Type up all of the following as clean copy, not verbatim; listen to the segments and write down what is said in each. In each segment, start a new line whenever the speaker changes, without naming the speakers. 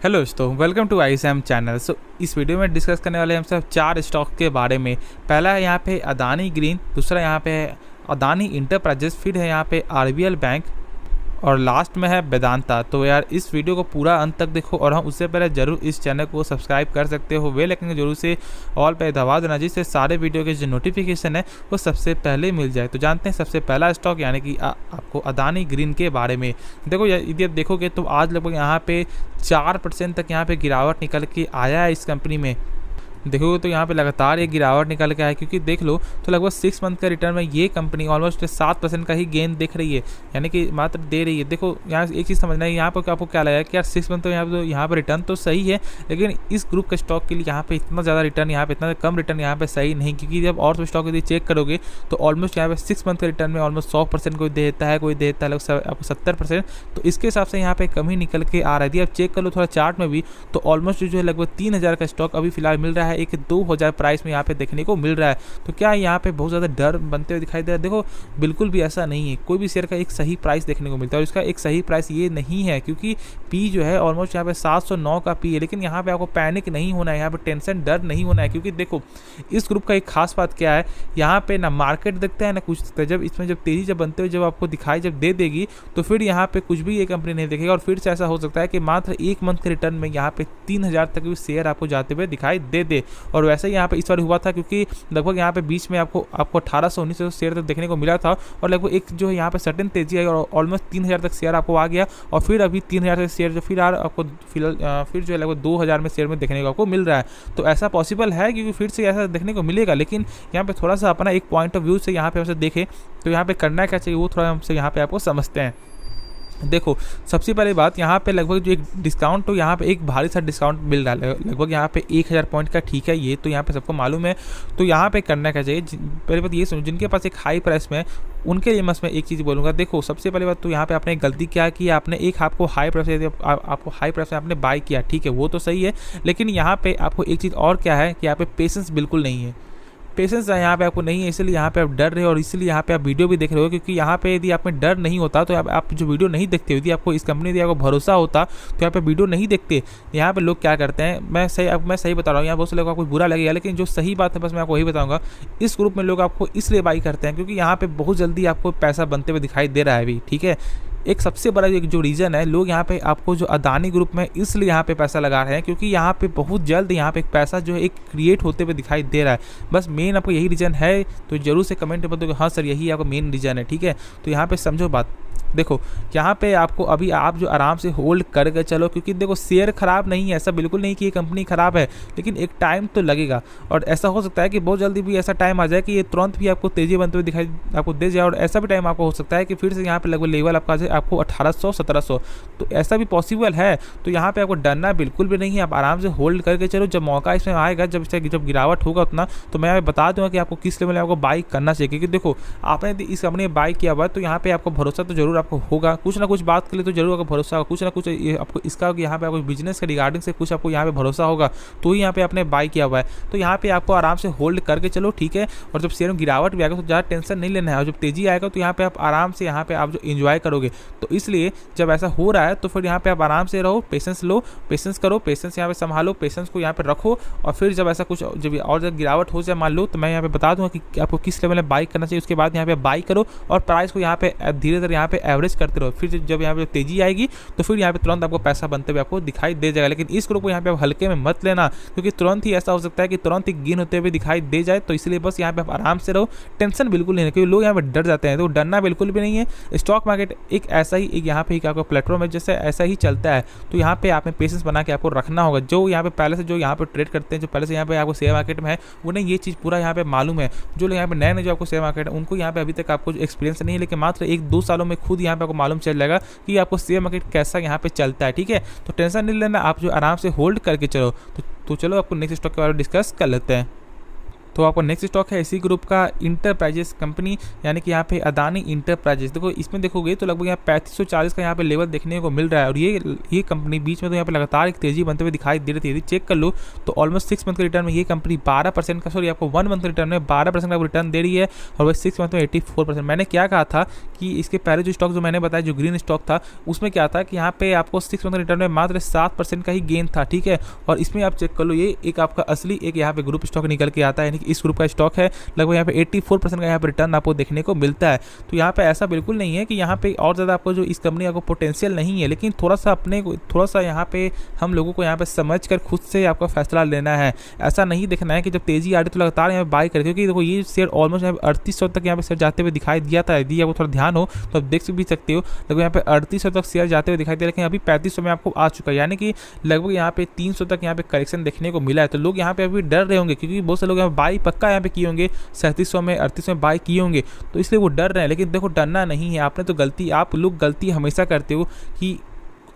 Hello दोस्तों, welcome to ISM channel. इस video में डिस्कस करने वाले हम सब 4 स्टॉक के बारे में। पहला है यहाँ पे अदानी ग्रीन, दूसरा यहाँ पे है अदानी इंटरप्राइजेस, फिर है यहाँ पे RBL बैंक और लास्ट में है वेदांता। तो यार इस वीडियो को पूरा अंत तक देखो और हम उससे पहले जरूर इस चैनल को सब्सक्राइब कर सकते हो, बेल आइकन को जरूर से ऑल पे दबा देना जिससे सारे वीडियो के जो नोटिफिकेशन है वो सबसे पहले मिल जाए। तो जानते हैं सबसे पहला स्टॉक यानी कि आपको अदानी ग्रीन के बारे में। देखो यदि आप देखोगे तो आज लगभग यहाँ पे 4% तक यहाँ पे गिरावट निकल के आया है इस कंपनी में। देखोगे तो यहाँ पे लगातार एक गिरावट निकल के आया, क्योंकि देख लो तो लगभग 6 मंथ का रिटर्न में ये कंपनी ऑलमोस्ट 7% का ही गेन दिख रही है, यानी कि मात्र दे रही है। देखो यहाँ एक चीज़ समझना है, यहाँ पर आपको क्या लगा कि यार 6 मंथ तो यहाँ पर रिटर्न तो सही है, लेकिन इस ग्रुप के स्टॉक के लिए यहाँ पे इतना ज़्यादा रिटर्न, यहाँ पे इतना कम रिटर्न यहाँ पे सही नहीं। क्योंकि जब और स्टॉक यदि चेक करोगे तो ऑलमोस्ट यहाँ पे 6 मंथ के रिटर्न में ऑलमोस्ट 100% कोई देता है, कोई देता है आपको 70%। तो इसके हिसाब से यहाँ पे कमी निकल के आ रही थी। अब चेक कर लो थोड़ा चार्ट में भी, तो ऑलमोस्ट जो है लगभग 3000 का स्टॉक अभी फिलहाल मिल रहा है, एक 2000 प्राइस में यहाँ पे देखने को मिल रहा है। तो क्या यहाँ पे बहुत ज़्यादा डर बनते हुए दिखाई दे रहा है? देखो बिल्कुल भी ऐसा नहीं है, कोई भी शेयर का एक सही प्राइस देखने को मिलता है और इसका एक सही प्राइस ये नहीं है, क्योंकि पी जो है ऑलमोस्ट यहाँ पे 709 का पी है। लेकिन यहाँ पे आपको पैनिक नहीं होना है, यहाँ पे टेंशन डर नहीं होना है, क्योंकि देखो इस ग्रुप का एक खास बात क्या है, यहाँ पे ना मार्केट देखता है ना कुछ देखता है। जब इसमें जब तेजी जब बनते हुए जब आपको दिखाई जब दे देगी तो फिर यहाँ पे कुछ भी ये कंपनी नहीं देखेगा और फिर से ऐसा हो सकता है कि मात्र 1 मंथ के रिटर्न में यहाँ पे 3000 तक भी शेयर आपको जाते हुए दिखाई दे। और वैसे यहाँ पे इस बार हुआ था, क्योंकि लगभग यहाँ पे बीच में आपको 1800-1900 शेयर तक देखने को मिला था और लगभग एक जो है यहाँ पे सडन तेजी आई और ऑलमोस्ट 3000 तक शेयर आपको आ गया। और फिर अभी 3000 तक शेयर जो फिर आपको फिलहाल फिर जो है लगभग 2000 में शेयर में देखने को आपको मिल रहा है। तो ऐसा पॉसिबल है क्योंकि फिर से ऐसा देखने को मिलेगा, लेकिन यहाँ पे थोड़ा सा अपना एक पॉइंट ऑफ व्यू से यहाँ पे हमसे देखें तो यहाँ पे करना क्या चाहिए वो थोड़ा हमसे यहाँ पे आपको समझते हैं। देखो सबसे पहले बात, यहाँ पे लगभग जो एक डिस्काउंट, तो यहाँ पे एक भारी सा डिस्काउंट मिल रहा है लगभग यहाँ पे 1000 पॉइंट का। ठीक है, ये तो यहाँ पे सबको मालूम है। तो यहाँ पे करना क्या चाहिए, पहले बात ये सुनो, जिनके पास एक हाई प्राइस में उनके लिए मैं एक चीज़ बोलूँगा। देखो सबसे पहले बात तो यहाँ पे आपने एक गलती क्या की, आपने एक आपको हाई प्राइस आपको हाई प्राइस में आपने बाय किया, ठीक है वो तो सही है, लेकिन यहाँ पे आपको एक चीज़ और क्या है कि यहाँ पे पेशेंस बिल्कुल नहीं है। पेशेंस यहाँ पे आपको नहीं है, इसलिए यहाँ पे आप डर रहे हो और इसलिए यहाँ पे आप वीडियो भी देख रहे हो। क्योंकि यहाँ पे यदि आप में डर नहीं होता तो आप जो वीडियो नहीं देखते, यदि आपको इस कंपनी यदि आपको भरोसा होता तो यहाँ पे वीडियो नहीं देखते। यहाँ पे लोग क्या करते हैं, मैं सही बता रहा हूँ, यहाँ बहुत से लोगों को बुरा लगेगा, लेकिन जो सही बात है बस मैं आपको वही बताऊँगा। इस ग्रुप में लोग आपको इसलिए बाई करते हैं क्योंकि यहाँ पे बहुत जल्दी आपको पैसा बनते हुए दिखाई दे रहा है अभी, ठीक है। एक सबसे बड़ा एक जो रीज़न है, लोग यहाँ पे आपको जो अदानी ग्रुप में इसलिए यहाँ पे पैसा लगा रहे हैं क्योंकि यहाँ पे बहुत जल्द यहाँ पे एक पैसा जो है एक क्रिएट होते हुए दिखाई दे रहा है। बस मेन आपको यही रीज़न है, तो जरूर से कमेंट में बताओ कि हाँ सर यही आपका मेन रीज़न है, ठीक है। तो यहाँ पे समझो बात, देखो यहाँ पे आपको अभी आप जो आराम से होल्ड करके चलो, क्योंकि देखो शेयर खराब नहीं है, ऐसा बिल्कुल नहीं कि ये कंपनी खराब है, लेकिन एक टाइम तो लगेगा और ऐसा हो सकता है कि बहुत जल्दी भी ऐसा टाइम आ जाए कि ये तुरंत भी आपको तेजी बनते हुए दिखाई आपको दे जाए। और ऐसा भी टाइम आपको हो सकता है कि फिर से यहाँ पे लगभग लेवल आपका आपको 1800-1700, तो ऐसा भी पॉसिबल है। तो यहाँ पे आपको डरना बिल्कुल भी नहीं है, आप आराम से होल्ड करके चलो। जब मौका इसमें आएगा, जब गिरावट होगा उतना, तो मैं बता दूंगा कि आपको किस लेवल में आपको बाई करना चाहिए। क्योंकि देखो आपने इस कंपनी में बाई किया हुआ है तो यहाँ पे आपको भरोसा तो जरूर आपको होगा, कुछ ना कुछ बात के लिए तो जरूर आपको भरोसा होगा, कुछ ना कुछ आपको इसका यहाँ पे आपको बिजनेस के रिगार्डिंग से कुछ आपको यहाँ पे भरोसा होगा, तो ही यहाँ पे आपने बाई किया हुआ है। तो यहाँ पे आपको आराम से होल्ड करके चलो, ठीक है। और जब शेयर में गिरावट भी आएगा तो ज़्यादा टेंशन नहीं लेना है, और जब तेजी आएगा तो यहाँ पे आप आराम से यहाँ पे आप जो एंजॉय करोगे। तो इसलिए जब ऐसा हो रहा है तो फिर यहाँ पे आप आराम से रहो, पेशेंस लो, पेशेंस करो, पेशेंस यहाँ पे संभालो, पेशेंस को यहाँ पे रखो। और फिर जब ऐसा कुछ जब गिरावट हो जाए मान लो, तो मैं यहाँ पे बता दूंगा कि आपको किस लेवल में बाई करना चाहिए। उसके बाद यहाँ पे बाई करो और प्राइस को यहाँ पे धीरे धीरे यहाँ पे एवरेज करते रहो। फिर जब यहाँ पे तेजी आएगी तो फिर यहाँ पे तुरंत आपको पैसा बनते हुए आपको दिखाई दे जाएगा। लेकिन इस ग्रुप को यहाँ पे आप हल्के में मत लेना, क्योंकि तुरंत ही ऐसा हो सकता है कि तुरंत ही गेन होते हुए दिखाई दे जाए। तो इसलिए बस यहाँ पे आप आराम से रहो, टेंशन बिल्कुल नहीं है, क्योंकि लोग यहाँ पे डर जाते हैं, तो डरना बिल्कुल भी नहीं है। स्टॉक मार्केट एक ऐसा ही एक यहाँ पे आपका प्लेटफॉर्म है जैसे ऐसा ही चलता है। तो यहाँ पे आपने पेशेंस बना के आपको रखना होगा। जो यहाँ पे पहले से जो यहाँ पे ट्रेड करते हैं, जो पहले से यहाँ पे आपको शेयर मार्केट में है, उन्हें ये चीज़ पूरा यहाँ पे मालूम है। जो लोग यहाँ पे नए जो आपको शेयर मार्केट है उनको यहाँ पे अभी तक आपको एक्सपीरियंस नहीं है, लेकिन मात्र 1-2 सालों में खुद यहाँ पे आपको मालूम चल जाएगा कि आपको शेयर मार्केट कैसा यहाँ पे चलता है, ठीक है। तो टेंशन नहीं लेना, आप जो आराम से होल्ड करके चलो। तो चलो आपको नेक्स्ट स्टॉक के बारे में डिस्कस कर लेते हैं। तो आपको नेक्स्ट स्टॉक है इसी ग्रुप का इंटरप्राइजेस कंपनी, यानी कि यहाँ पे अदानी इंटरप्राइजेस। देखो इसमें देखोगे तो लगभग यहाँ 3540 का यहाँ पे लेवल देखने को मिल रहा है, और ये कंपनी बीच में तो यहाँ पे लगातार एक तेजी बनते हुए दिखाई दे रही थी। यदि चेक कर लो तो ऑलमोस्ट 6 मंथ के रिटर्न में ये कंपनी 12% का, सॉरी आपको 1 मंथ के रिटर्न में 12% का रिटर्न दे रही है, और वह 6 मंथ में 84%। मैंने क्या कहा था कि इसके पहले जो स्टॉक जो मैंने बताया जो ग्रीन स्टॉक था उसमें क्या था कि यहाँ पे आपको 6 मंथ रिटर्न में मात्र 7% का ही गेन था, ठीक है। और इसमें आप चेक कर लो ये एक आपका असली एक यहाँ पे ग्रुप स्टॉक निकल के आता है, यानी कि इस ग्रुप का स्टॉक है, लगभग यहाँ पे 84% का यहाँ पे रिटर्न आपको देखने को मिलता है। तो यहाँ पे ऐसा बिल्कुल नहीं है कि यहाँ पे और ज़्यादा आपको जो इस कंपनी का पोटेंशियल नहीं है, लेकिन थोड़ा सा यहाँ पे हम लोगों को यहाँ पे समझ कर खुद से आपका फैसला लेना है। ऐसा नहीं देखना है कि जब तेजी आ रही तो लगातार यहाँ पे बाई करे, क्योंकि देखो ये शेयर ऑलमोस्ट यहाँ पे 3800 तक यहाँ पे शेयर जाते हुए दिखाई दिया था। यदि आपको थोड़ा ध्यान हो तो आप देख भी सकते हो, लगभग यहाँ पे 3800 तक शेयर जाते हुए दिखाई दे, लेकिन अभी 3500 में आपको आ चुका है, यानी कि लगभग यहाँ पे 300 तक यहाँ पे करेक्शन देखने को मिला है। तो लोग यहाँ पे अभी डर रहे होंगे, क्योंकि बहुत से लोग यहाँ बाई पक्का यहाँ पे किए होंगे, 3700 में 3800 में बाई किए होंगे, तो इसलिए वो डर रहे हैं। लेकिन देखो डरना नहीं है, आपने तो गलती, आप लोग गलती हमेशा करते हो कि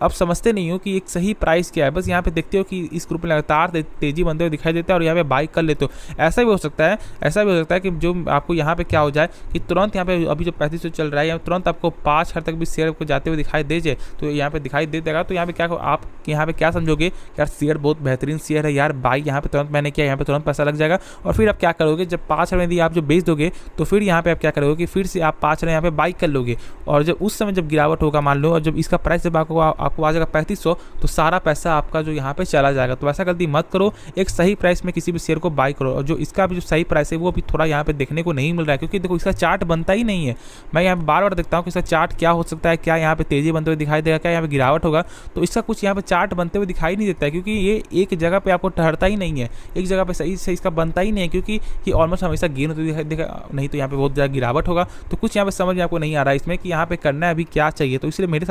आप समझते नहीं हो कि एक सही प्राइस क्या है। बस यहाँ पे देखते हो कि इस ग्रुप में लगातार तेजी बनते हुए दिखाई देता है और यहाँ पे बाई कर लेते हो। ऐसा भी हो सकता है कि जो आपको यहाँ पे क्या हो जाए कि तुरंत यहाँ पे अभी जो 3500 चल रहा है, तुरंत आपको 5000 तक भी शेयर को जाते हुए दिखाई दे जाए, तो यहाँ पे दिखाई दे देगा। तो यहाँ पे क्या आप यहाँ पे क्या समझोगे, यार शेयर बहुत बेहतरीन शेयर है यार, बाई यहाँ पे तुरंत मैंने किया, यहाँ पे तुरंत पैसा लग जाएगा। और फिर आप क्या करोगे, जब 5000 यदि आप जो बेच दोगे तो फिर यहाँ पे आप क्या करोगे कि फिर से आप 5000 यहाँ पे बाई कर लोगे, और जब उस समय जब गिरावट होगा मान लो, और जब इसका प्राइस जब आपको आ जाएगा 3500, तो सारा पैसा आपका जो यहाँ पे चला जाएगा। तो ऐसा गलती मत करो, एक सही प्राइस में किसी भी शेयर को बाई करो। और जो इसका भी जो सही प्राइस है वो अभी थोड़ा यहाँ पे देखने को नहीं मिल रहा है, क्योंकि देखो इसका चार्ट बनता ही नहीं है। मैं यहाँ पे बार बार देखता हूँ कि इसका चार्ट क्या हो सकता है, क्या यहाँ पे तेजी बनते हुए दिखाई देगा, क्या यहाँ पे गिरावट होगा, तो इसका कुछ यहाँ पे चार्ट बनते हुए दिखाई नहीं देता है, क्योंकि ये एक जगह पे आपको ठहरता ही नहीं है, एक जगह पे सही से इसका बनता ही नहीं है, क्योंकि ये ऑलमोस्ट हमेशा गेन होते दिखाई देगा, नहीं तो यहाँ पे बहुत ज़्यादा गिरावट होगा। तो कुछ यहाँ पे समझ में आपको नहीं आ रहा है इसमें कि यहाँ पे करना है अभी क्या चाहिए। तो इसलिए मेरे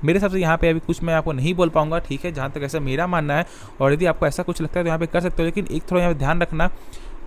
हिसाब से यहाँ पे अभी कुछ मैं आपको नहीं बोल पाऊंगा, ठीक है, जहाँ तक ऐसा मेरा मानना है। और यदि आपको ऐसा कुछ लगता है तो यहाँ पे कर सकते हो, लेकिन एक थोड़ा यहाँ पे ध्यान रखना,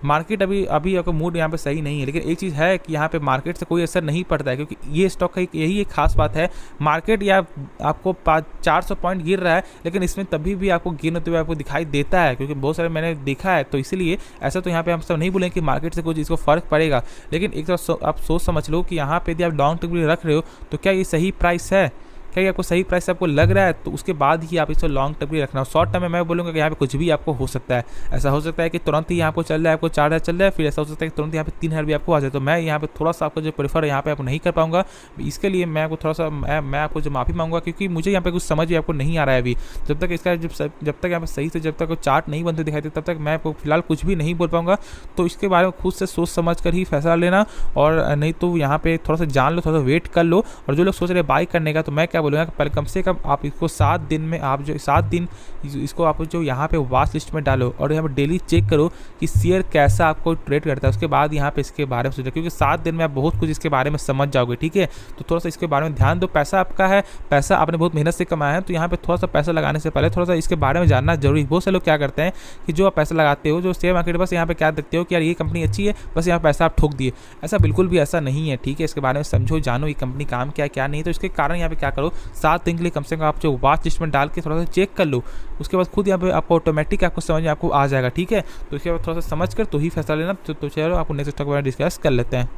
मार्केट अभी आपका मूड यहाँ पे सही नहीं है। लेकिन एक चीज़ है कि यहाँ पे मार्केट से कोई असर नहीं पड़ता है, क्योंकि ये स्टॉक का यही एक खास बात है। मार्केट या आपको 400 पॉइंट गिर रहा है, लेकिन इसमें तभी भी आपको गिर होते हुए आपको दिखाई देता है, क्योंकि बहुत सारे मैंने देखा है। तो इसीलिए ऐसा तो यहाँ पे हम सब नहीं बोलेंगे कि मार्केट से कुछ इसको फ़र्क पड़ेगा, लेकिन एक तो आप सोच समझ लो कि यहाँ पे यदि आप लॉन्ग टर्म रख रहे हो तो क्या ये सही प्राइस है, क्या आपको सही प्राइस आपको लग रहा है, तो उसके बाद ही आप इसको लॉन्ग टर्म भी रखना हो। शॉर्ट टर्म में मैं बोलूँगा कि यहाँ पे कुछ भी आपको हो सकता है। ऐसा हो सकता है कि तुरंत ही यहाँ पे चल रहा है, आपको 4000 चल रहा है, फिर ऐसा हो सकता है कि तुरंत यहाँ पे 3000 भी आपको आ जाए। तो मैं यहाँ पे थोड़ा सा आपको जो प्रेफर यहाँ पे आपको नहीं कर पाऊंगा, इसके लिए मैं आपको थोड़ा सा मैं आपको जो माफ़ी मांगूंगा, क्योंकि मुझे यहाँ पे कुछ समझ भी आपको नहीं आ रहा है अभी। जब तक इसका जब तक यहाँ पे सही से जब तक चार्ट नहीं बनते दिखाई दे, तब तक मैं आपको फिलहाल कुछ भी नहीं बोल पाऊंगा। तो इसके बारे में खुद से सोच समझ कर ही फैसला लेना, और नहीं तो यहाँ पे थोड़ा सा जान लो, थोड़ा सा वेट कर लो। और जो लोग सोच रहे बाई करने का, तो मैं क्या बोलूँगा, पहले कम से कम आप इसको 7 दिन में आप जो 7 दिन इसको आप जो यहाँ पे वॉच लिस्ट में डालो, और यहाँ पे डेली चेक करो कि शेयर कैसा आपको ट्रेड करता है। उसके बाद यहाँ पे इसके बारे में सोचो, क्योंकि 7 दिन में आप बहुत कुछ इसके बारे में समझ जाओगे, ठीक है। तो थोड़ा सा इसके बारे में ध्यान दो। पैसा आपका है, पैसा आपने बहुत मेहनत से कमाया है, तो यहाँ पे थोड़ा सा पैसा लगाने से पहले थोड़ा सा इसके बारे में जानना जरूरी है। बहुत से लोग क्या करते हैं कि जो आप पैसा लगाते हो, जो शेयर मार्केट, बस यहाँ पे क्या देखते हो कि यार ये कंपनी अच्छी है, बस यहाँ पैसा आप ठोक दिए। ऐसा बिल्कुल भी ऐसा नहीं है, ठीक है। इसके बारे में समझो, जानो ये कंपनी काम क्या नहीं। तो इसके कारण यहाँ पे क्या करो, 7 दिन के लिए कम से कम आप जो वॉच लिस्ट में डाल के थोड़ा सा चेक कर लो। उसके बाद खुद यहाँ पे आपको ऑटोमेटिक आपको समझ में आपको आ जाएगा, ठीक है। तो इसके बाद थोड़ा सा समझ कर तो ही फैसला लेना। तो चलो आपको नेक्स्ट स्टॉक के बारे में डिस्कस कर लेते हैं।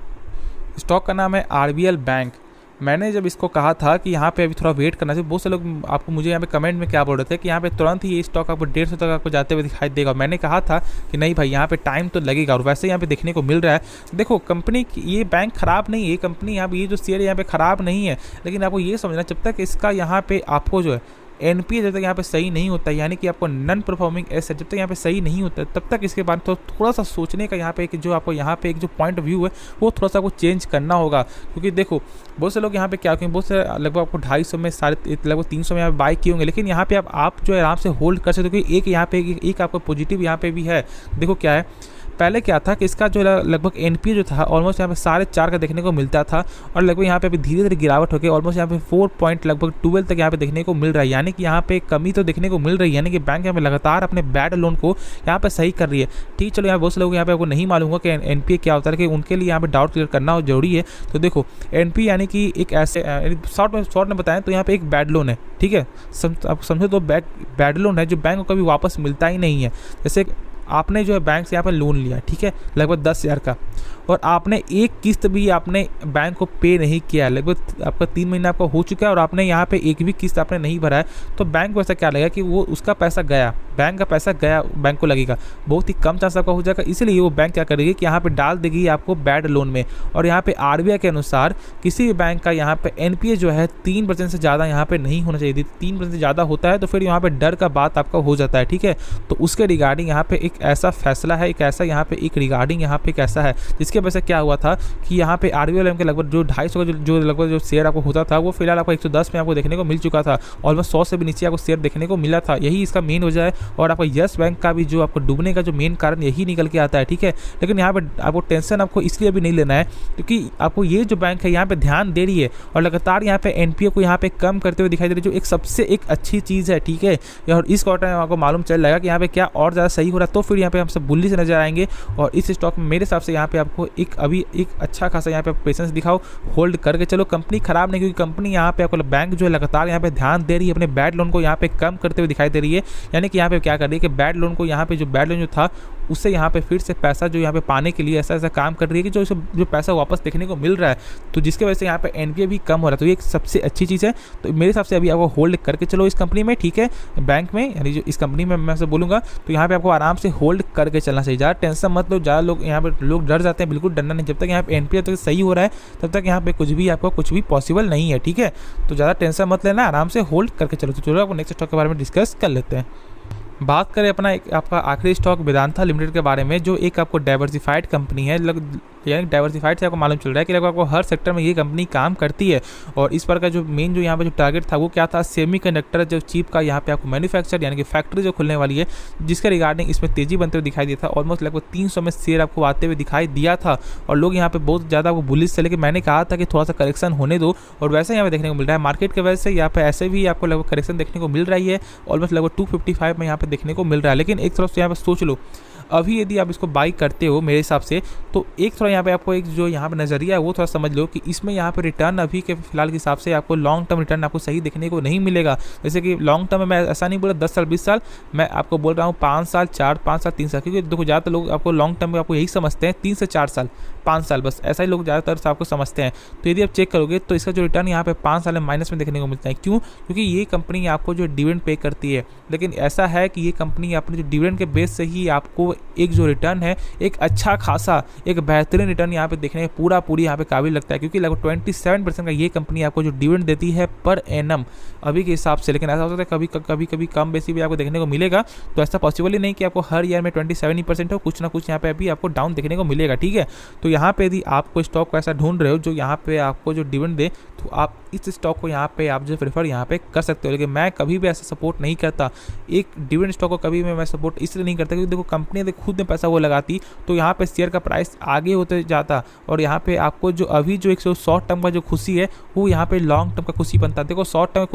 स्टॉक का नाम है RBL बैंक। मैंने जब इसको कहा था कि यहाँ पे अभी थोड़ा वेट करना चाहिए, बहुत से लोग आपको मुझे यहाँ पे कमेंट में क्या बोल रहे थे कि यहाँ पे तुरंत ही ये स्टॉक आपको 150 तक आपको जाते हुए दिखाई देगा। मैंने कहा था कि नहीं भाई, यहाँ पे टाइम तो लगेगा, और वैसे यहाँ पे देखने को मिल रहा है। देखो कंपनी, ये बैंक खराब नहीं है, ये कंपनी यहाँ पे ये जो शेयर यहाँ पे खराब नहीं है, लेकिन आपको ये समझना, जब तक इसका यहाँ पे आपको जो है NPA जब तक यहाँ पे सही नहीं होता है, यानी कि आपको नॉन परफॉर्मिंग एसेट जब तक यहाँ पे सही नहीं होता है, तब तक इसके बाद तो थोड़ा सा सोचने का यहाँ पे एक जो आपको यहाँ पे एक जो पॉइंट ऑफ व्यू है वो थोड़ा सा आपको चेंज करना होगा। क्योंकि देखो बहुत से लोग यहाँ पे क्या, क्योंकि बहुत से लगभग आपको 250 में लगभग 300 में यहाँ पे बाई किए होंगे, लेकिन यहाँ पे आप जो है आराम से होल्ड कर सकते हो। क्योंकि एक यहाँ पे एक आपको पॉजिटिव यहाँ पे भी है। देखो क्या है, पहले क्या था कि इसका जो लगभग NPA जो था ऑलमोस्ट यहाँ पे 4.5 का देखने को मिलता था, और लगभग यहाँ पे अभी धीरे धीरे गिरावट होकर ऑलमोस्ट यहाँ पे 4 पॉइंट लगभग 12 तक यहाँ पे देखने को मिल रहा है। यानी कि यहाँ पे कमी तो देखने को मिल रही है, यानी कि बैंक यहाँ पे लगातार अपने बैड लोन को यहाँ पे सही कर रही है, ठीक। चलो यहाँ बहुत से लोग यहाँ पे आपको नहीं मालूम होगा कि NPA क्या होता है, कि उनके लिए यहाँ पे डाउट क्लियर करना जरूरी है। तो देखो NPA यानी कि एक ऐसे शॉर्ट में बताएं तो यहाँ पे एक बैड लोन है, ठीक है। आप समझो तो बैड लोन है जो बैंक को कभी वापस मिलता ही नहीं है। जैसे आपने जो है बैंक से यहाँ पे लोन लिया, ठीक है, लगभग 10,000 का, और आपने एक किस्त भी आपने बैंक को पे नहीं किया, लगभग आपका 3 महीना आपका हो चुका है और आपने यहाँ पे एक भी किस्त आपने नहीं भरा है, तो बैंक को ऐसा क्या लगेगा कि वो उसका पैसा गया, बैंक का पैसा गया, बैंक को लगेगा, बहुत ही कम चांस आपका हो जाएगा। इसलिए वो बैंक क्या करेगी कि यहाँ पे डाल देगी आपको बैड लोन में। और यहाँ पे आरबीआई के अनुसार किसी भी बैंक का यहाँ पे एनपीए जो है 3% से ज़्यादा यहाँ पे नहीं होना चाहिए। 3% से ज़्यादा होता है तो फिर यहाँ पे डर का बात आपका हो जाता है, ठीक है। तो उसके रिगार्डिंग यहाँ पे एक ऐसा फैसला है, एक ऐसा यहाँ पे एक रिगार्डिंग यहाँ पे एक ऐसा है जिसके वजह से क्या हुआ था कि यहाँ पे आरबीआई के लगभग जो 250 का जो लगभग जो शेयर आपको होता था वो फिलहाल आपको 110 में आपको देखने को मिल चुका था, ऑलमोस्ट 100 से भी नीचे आपको शेयर देखने को मिला था। यही इसका मेन वजह है। और आपको यस बैंक का भी जो आपको डूबने का जो मेन कारण यही निकल के आता है, ठीक है। लेकिन यहाँ पे आपको टेंशन आपको इसलिए भी नहीं लेना है क्योंकि आपको ये जो बैंक है यहाँ पे ध्यान दे रही है और लगातार यहाँ पे एनपीए को यहाँ पे कम करते हुए दिखाई दे रही है, जो एक सबसे एक अच्छी चीज़ है, ठीक है। और इस क्वार्टर में आपको मालूम चल जाएगा कि यहाँ पे क्या और ज़्यादा सही हो रहा है, तो फिर यहाँ पे हम सब बुल्ली से नजर आएंगे। और इस स्टॉक में मेरे हिसाब से यहाँ पे आपको अभी एक अच्छा खासा यहाँ पे पेशेंस दिखाओ, होल्ड करके चलो। कंपनी खराब नहीं, क्योंकि कंपनी यहाँ पे आपको बैंक जो है लगातार यहाँ पे ध्यान दे रही है, अपने बैड लोन को यहाँ पे कम करते हुए दिखाई दे रही है। यानी कि यहाँ पे क्या कर रही है कि बैड लोन को यहाँ पे जो बैड लोन जो था उससे यहाँ पे फिर से पैसा जो यहाँ पे पाने के लिए ऐसा काम कर रही है कि जो पैसा वापस देखने को मिल रहा है, तो जिसके वजह से यहाँ पे एनपीए भी कम हो रहा है। तो ये एक सबसे अच्छी चीज़ है। तो मेरे हिसाब से अभी आपको होल्ड करके चलो इस कंपनी में, ठीक है, बैंक में, यानी जो इस कंपनी में मैं से बोलूँगा तो यहाँ पे आपको आराम से होल्ड करके चलना चाहिए। ज़्यादा टेंशन मत लो। ज़्यादा लोग यहाँ पे लोग डर जाते हैं, बिल्कुल डरना नहीं। जब तक यहाँ पे एनपीए तक सही हो रहा है तब तक यहाँ पे आपको कुछ भी पॉसिबल नहीं है, ठीक है। तो ज़्यादा टेंशन मत लेना, आराम से होल्ड करके चलो। तो चलो आपको नेक्स्ट स्टॉक के बारे में डिस्कस कर लेते हैं। बात करें अपना आपका आखिरी स्टॉक वेदांता लिमिटेड के बारे में, जो एक आपको डाइवर्सिफाइड कंपनी है। यानी डाइवर्सिफाइड से आपको मालूम चल रहा है कि लगभग आपको हर सेक्टर में ये कंपनी काम करती है। और इस बार का जो मेन जो यहाँ पे जो टारगेट था वो क्या था, सेमीकंडक्टर जो चिप का यहाँ पे आपको मैन्युफैक्चर यानी कि फैक्ट्री जो खुलने वाली है, जिसके रिगार्डिंग इसमें तेजी बनते हुए दिखाई दिया था। ऑलमोस्ट लगभग 300 में शेयर आपको आते हुए दिखाई दिया था और लोग यहाँ पे बहुत ज़्यादा आपको बुलिश थे, लेकिन मैंने कहा था कि थोड़ा सा करेक्शन होने दो, और वैसे यहाँ पे देखने को मिल रहा है मार्केट के वजह से यहाँ पे ऐसे भी आपको लगभग करेक्शन देखने को मिल रही है। ऑलमोस्ट लगभग 255 में यहाँ पे देखने को मिल रहा है। लेकिन एक तरफ से यहाँ पे सोच लो, अभी यदि आप इसको बाई करते हो मेरे हिसाब से, तो एक थोड़ा यहाँ पे आपको एक जो यहाँ पे नज़रिया है वो थोड़ा समझ लो कि इसमें यहाँ पे रिटर्न अभी के फिलहाल के हिसाब से आपको लॉन्ग टर्म रिटर्न आपको सही देखने को नहीं मिलेगा। जैसे कि लॉन्ग टर्म में मैं ऐसा नहीं बोला 10 साल 20 साल, मैं आपको बोल रहा हूँ 5 साल 5 साल 3 साल, क्योंकि देखो ज़्यादातर लोग आपको लॉन्ग टर्म में आपको यही समझते हैं 3 से 4 साल 5 साल, बस ऐसा ही लोग ज़्यादातर से आपको समझते हैं। तो यदि आप चेक करोगे तो इसका जो रिटर्न यहाँ पे 5 साल में माइनस में देखने को मिलता है। क्यों? क्योंकि ये कंपनी आपको जो डिविडेंड पे करती है, लेकिन ऐसा है कि ये कंपनी अपने जो डिविडेंड के बेस से ही आपको एक जो रिटर्न है, एक अच्छा खासा एक बेहतरीन रिटर्न यहाँ पे देखने पूरी यहाँ पे काबिल लगता है, क्योंकि लगभग 27% का ये कंपनी आपको जो डिविडेंड देती है पर एनम अभी के हिसाब से। लेकिन ऐसा हो सकता है कभी कम बेसी भी आपको देखने को मिलेगा, तो ऐसा पॉसिबल ही नहीं कि आपको हर ईयर में 27% हो, कुछ ना कुछ यहाँ पे अभी आपको डाउन देखने को मिलेगा, ठीक है। तो यहाँ पे यदि आपको स्टॉक को ऐसा ढूंढ रहे हो जो यहाँ पे आपको जो डिविडेंड दे, तो आप इस स्टॉक को यहाँ पे आप जो प्रेफर यहाँ पे कर सकते हो। लेकिन मैं कभी भी ऐसा सपोर्ट नहीं करता, एक डिविडेंड स्टॉक को कभी भी मैं सपोर्ट इसलिए नहीं करता क्योंकि देखो कंपनी खुद में पैसा वो लगाती तो यहाँ पे शेयर का प्राइस आगे होते जाता, और यहाँ पे आपको जो अभी जो एक शॉर्ट टर्म का जो खुशी है वो यहाँ पे लॉन्ग टर्म का खुशी बनता है। देखो शॉर्ट टर्म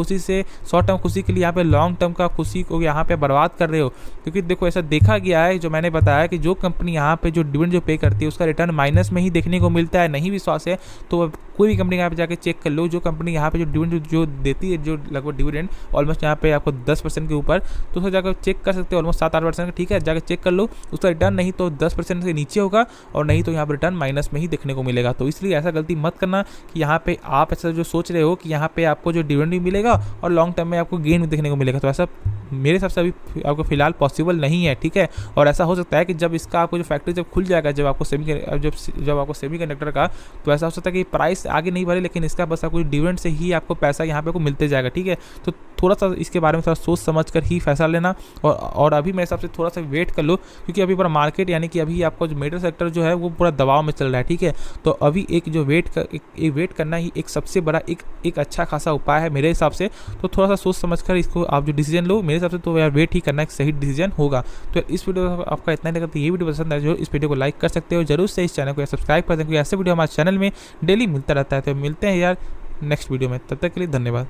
खुशी के लिए यहाँ पे लॉन्ग टर्म का खुशी को यहाँ पे बर्बाद कर रहे हो, क्योंकि देखो ऐसा देखा गया है, जो मैंने बताया कि जो कंपनी यहाँ पे जो डिविडेंड जो पे करती है उसका रिटर्न माइनस में ही देखने को मिलता है। नहीं विश्वास है तो कोई भी कंपनी यहाँ पे जाके चेक कर लो, जो कंपनी यहाँ पे जो डिविडेंड जो देती है, जो लगभग डिविडेंड ऑलमोस्ट यहाँ पे आपको 10% के ऊपर, तो उसको जाकर चेक कर सकते हो, ऑलमोस्ट 7-8% का, ठीक है, जाकर चेक कर लो। उसका रिटर्न नहीं तो 10% से नीचे होगा और नहीं तो यहाँ पर रिटर्न माइनस में ही देखने को मिलेगा। तो इसलिए ऐसा गलती मत करना कि यहाँ पे आप ऐसा जो सोच रहे हो कि यहाँ पे आपको जो डिविडेंड भी मिलेगा और लॉन्ग टर्म में आपको गेन भी देखने को मिलेगा, तो ऐसा मेरे हिसाब से अभी आपको फिलहाल पॉसिबल नहीं है, ठीक है। और ऐसा हो सकता है कि जब इसका आपको जो फैक्ट्री जब खुल जाएगा, जब आपको सेमीकंडक्टर का, तो ऐसा हो सकता है कि प्राइस आगे नहीं बढ़े, लेकिन इसका बस आपको डिविडेंड से ही आपको पैसा यहाँ पे को मिलते जाएगा, ठीक है। तो थोड़ा सा इसके बारे में थोड़ा सोच समझ कर ही फैसला लेना, और अभी मेरे हिसाब से थोड़ा सा वेट कर लो, क्योंकि अभी पूरा मार्केट यानी कि अभी आपको जो मेटल सेक्टर जो है वो पूरा दबाव में चल रहा है, ठीक है। तो अभी एक जो वेट करना ही एक सबसे बड़ा एक अच्छा खासा उपाय है मेरे हिसाब से। तो थोड़ा सा सोच समझ कर इसको आप जो डिसीजन लो, मेरे हिसाब से तो यार वेट ही करना एक सही डिसीजन होगा। तो इस वीडियो आपका इतना लगा, तो ये वीडियो पसंद है जो इस वीडियो को लाइक कर सकते हो, जरूर से इस चैनल को सब्सक्राइब कर दें, क्योंकि ऐसे वीडियो हमारे चैनल में डेली मिलता रहता है। तो मिलते हैं यार नेक्स्ट वीडियो में, तब तक के लिए धन्यवाद।